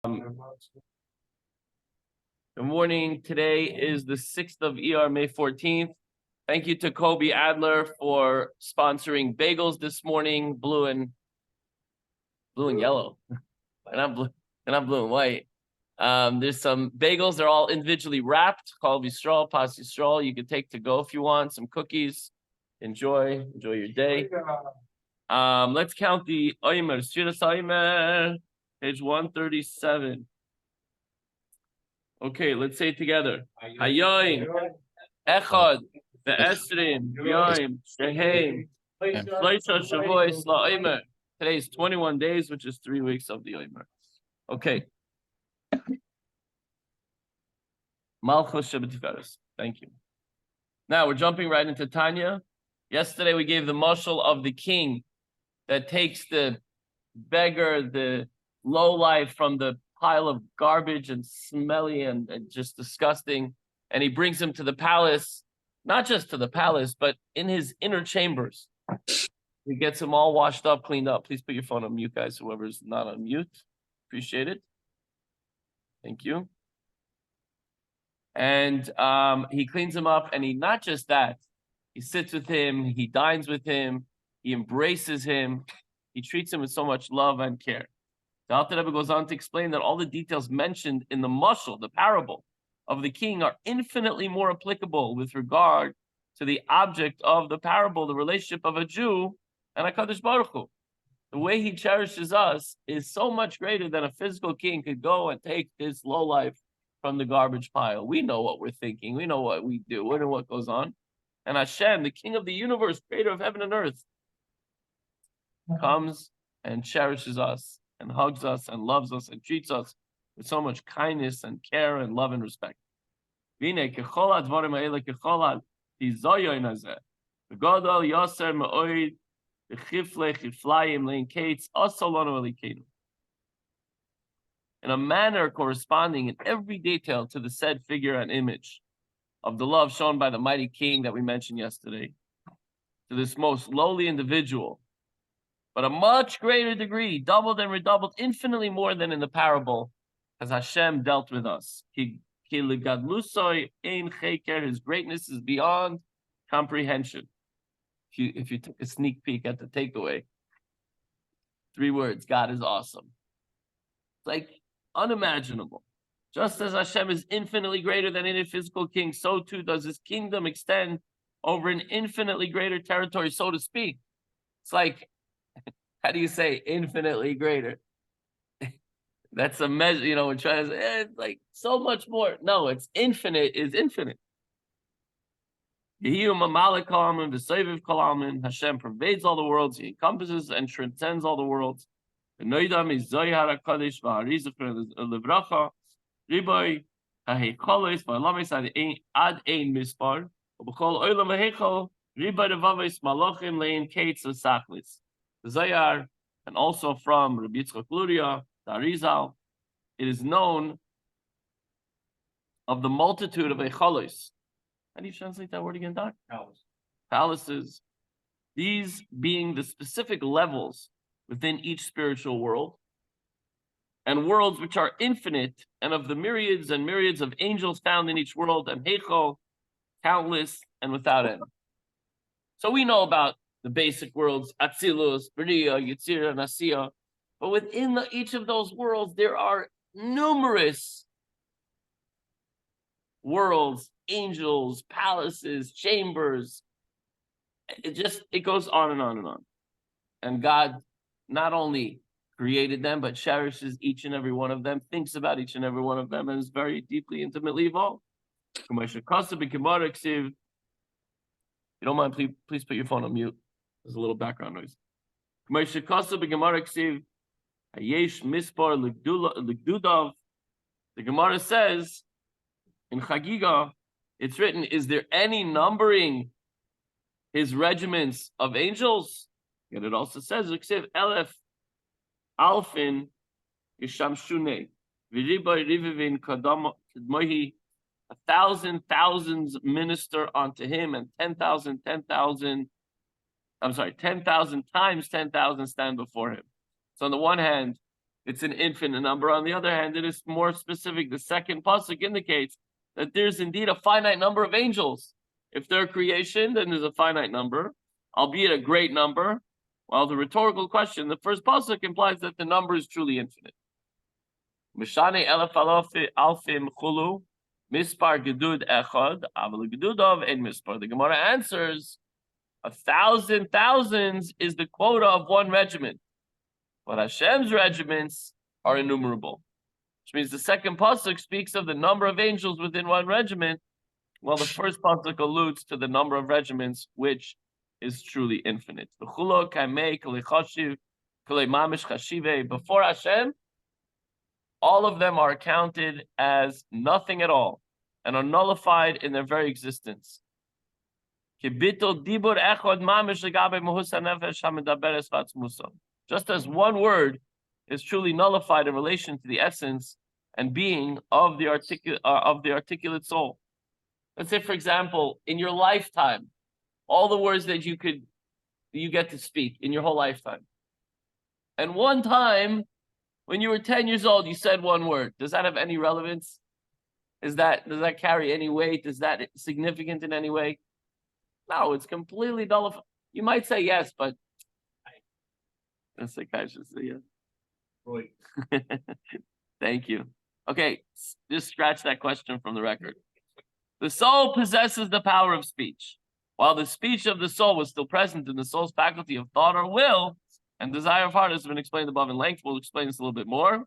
Good morning. Today is the 6th of Iyar, May 14th. Thank you to Kobe Adler for sponsoring bagels this morning, blue and yellow, and I'm blue and white. There's some bagels. They're all individually wrapped. Kol Yisrael, Pas Yisrael. You can take to go if you want. Some cookies. Enjoy your day. Let's count the Oimer. Shiras Oimer, page 137. Okay, let's say it together. Hayoim, Echad, Ve'esrim, Yoim, Sheheim, Shloisha Shavuos LaOmer. Today is 21 days, which is 3 weeks of the Omer. Okay. Malchus Shabbat. Thank you. Now we're jumping right into Tanya. Yesterday we gave the mashal of the king that takes the beggar, the lowlife from the pile of garbage and smelly and just disgusting, and he brings him to the palace, not just to the palace, but in his inner chambers. He gets him all washed up, cleaned up. Please put your phone on mute, guys, whoever's not on mute. Appreciate it. Thank you. And he cleans him up, and he not just that, he sits with him, he dines with him, he embraces him, he treats him with so much love and care. The Alter Rebbe goes on to explain that all the details mentioned in the mashal, the parable of the king, are infinitely more applicable with regard to the object of the parable, the relationship of a Jew and HaKadosh Baruch Hu. The way he cherishes us is so much greater than a physical king could go and take this lowlife from the garbage pile. We know what we're thinking. We know what we do. We know what goes on. And Hashem, the king of the universe, creator of heaven and earth, comes and cherishes us and hugs us and loves us and treats us with so much kindness and care and love and respect. In a manner corresponding in every detail to the said figure and image of the love shown by the mighty king that we mentioned yesterday, to this most lowly individual, but a much greater degree, doubled and redoubled, infinitely more than in the parable, as Hashem dealt with us. His greatness is beyond comprehension. If you took a sneak peek at the takeaway, 3 words: God is awesome. It's like unimaginable. Just as Hashem is infinitely greater than any physical king, so too does his kingdom extend over an infinitely greater territory, so to speak. It's like, how do you say infinitely greater? That's a measure, we're trying to say, it's like so much more. No, it's infinite is infinite. Hashem pervades all the worlds. He encompasses and transcends all the worlds. The Zayar, and also from Rabbi Yitzchak Luria, the Arizal, it is known of the multitude of Eicholos. How do you translate that word again, Doc? Palaces. These being the specific levels within each spiritual world, and worlds which are infinite, and of the myriads and myriads of angels found in each world, and Heicho, countless and without end. So we know about the basic worlds, Atzilus, Bria, Yitzira, Nasiya. But within each of those worlds, there are numerous worlds, angels, palaces, chambers. It goes on and on and on. And God not only created them, but cherishes each and every one of them, thinks about each and every one of them, and is very deeply, intimately involved. If you don't mind, please put your phone on mute. There's a little background noise. The Gemara says in Chagiga, it's written, is there any numbering his regiments of angels? And it also says, Elef Alfin Yishamshune V'riba Rivivin Kadmohi, 1,000 thousands minister unto him, and 10,000 times 10,000 stand before him. So on the one hand, it's an infinite number. On the other hand, it is more specific. The second pasuk indicates that there's indeed a finite number of angels. If they're creation, then there's a finite number, albeit a great number. While the rhetorical question, the first pasuk implies that the number is truly infinite. Mishane elef alfim chulu, mispar gedud echad, aval gedudov en mispar. The Gemara answers, 1,000 thousands is the quota of one regiment, but Hashem's regiments are innumerable. Which means the second pasuk speaks of the number of angels within one regiment, while the first pasuk alludes to the number of regiments, which is truly infinite. Before Hashem, all of them are counted as nothing at all and are nullified in their very existence. Just as one word is truly nullified in relation to the essence and being of the articulate soul. Let's say, for example, in your lifetime, all the words that you get to speak in your whole lifetime. And one time, when you were 10 years old, you said one word. Does that have any relevance? Does that carry any weight? Is that significant in any way? No, it's completely nullified. You might say yes, but that's like I should say yes. Right. Thank you. Okay, just scratch that question from the record. The soul possesses the power of speech. While the speech of the soul was still present in the soul's faculty of thought or will, and desire of heart has been explained above in length, we'll explain this a little bit more.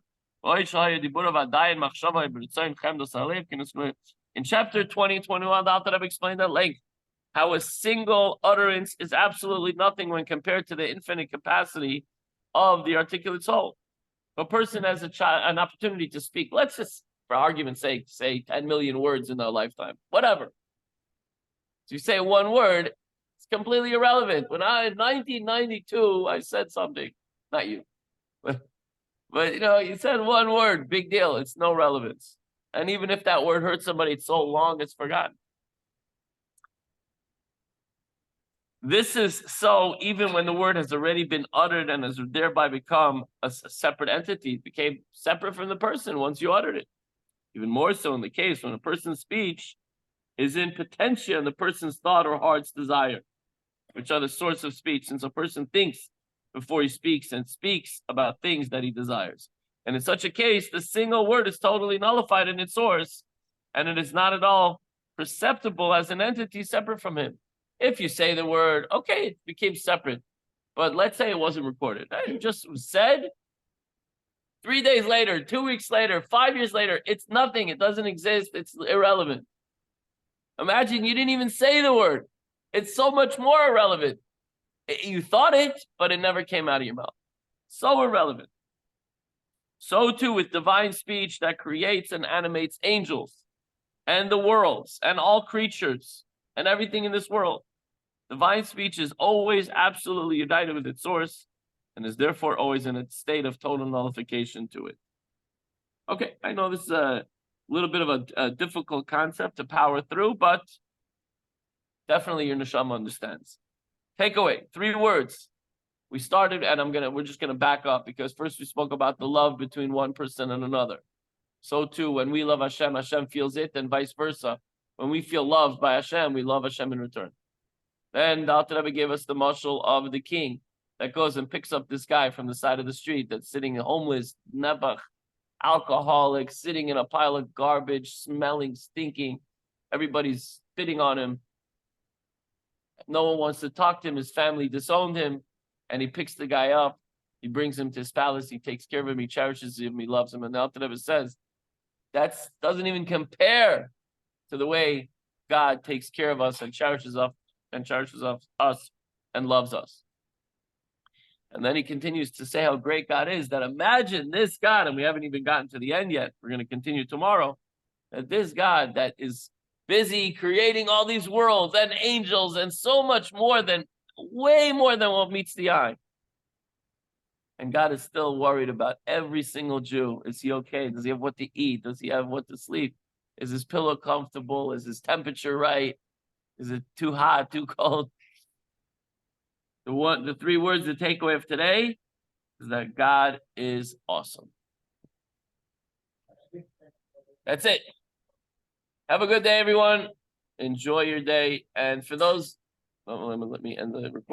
In chapter 20, 21, the Alter Rebbe explained at length how a single utterance is absolutely nothing when compared to the infinite capacity of the articulate soul. If a person has an opportunity to speak, let's just, for argument's sake, say 10 million words in their lifetime, whatever. So you say one word, it's completely irrelevant. When in 1992, I said something, not you, but you said one word, big deal. It's no relevance. And even if that word hurts somebody, it's so long, it's forgotten. This is so even when the word has already been uttered and has thereby become a separate entity. It became separate from the person once you uttered it. Even more so in the case when a person's speech is in potentia in the person's thought or heart's desire, which are the source of speech, since a person thinks before he speaks and speaks about things that he desires. And in such a case, the single word is totally nullified in its source, and it is not at all perceptible as an entity separate from him. If you say the word, okay, it became separate, but let's say it wasn't recorded. It just was said. 3 days later, 2 weeks later, 5 years later, it's nothing. It doesn't exist. It's irrelevant. Imagine you didn't even say the word. It's so much more irrelevant. You thought it, but it never came out of your mouth. So irrelevant. So too with divine speech that creates and animates angels and the worlds and all creatures and everything in this world. Divine speech is always absolutely united with its source and is therefore always in a state of total nullification to it. Okay, I know this is a little bit of a difficult concept to power through, but definitely your neshama understands. Takeaway, 3 words. We started, and we're just gonna back up because first we spoke about the love between one person and another. So too, when we love Hashem, Hashem feels it, and vice versa. When we feel loved by Hashem, we love Hashem in return. Then the Alter Rebbe gave us the mashal of the king that goes and picks up this guy from the side of the street that's sitting homeless, nebuch, alcoholic, sitting in a pile of garbage, smelling, stinking. Everybody's spitting on him. No one wants to talk to him. His family disowned him. And he picks the guy up. He brings him to his palace. He takes care of him. He cherishes him. He loves him. And the Alter Rebbe says, that doesn't even compare to the way God takes care of us and cherishes us and loves us. And then he continues to say how great God is, that imagine this God, and we haven't even gotten to the end yet. We're going to continue tomorrow. That this God that is busy creating all these worlds and angels and so much more than, way more than what meets the eye. And God is still worried about every single Jew. Is he okay? Does he have what to eat? Does he have what to sleep? Is his pillow comfortable? Is his temperature right? Is it too hot, too cold? The 3 words to take away of today, is that God is awesome. That's it. Have a good day, everyone. Enjoy your day. And for those, let me end the recording.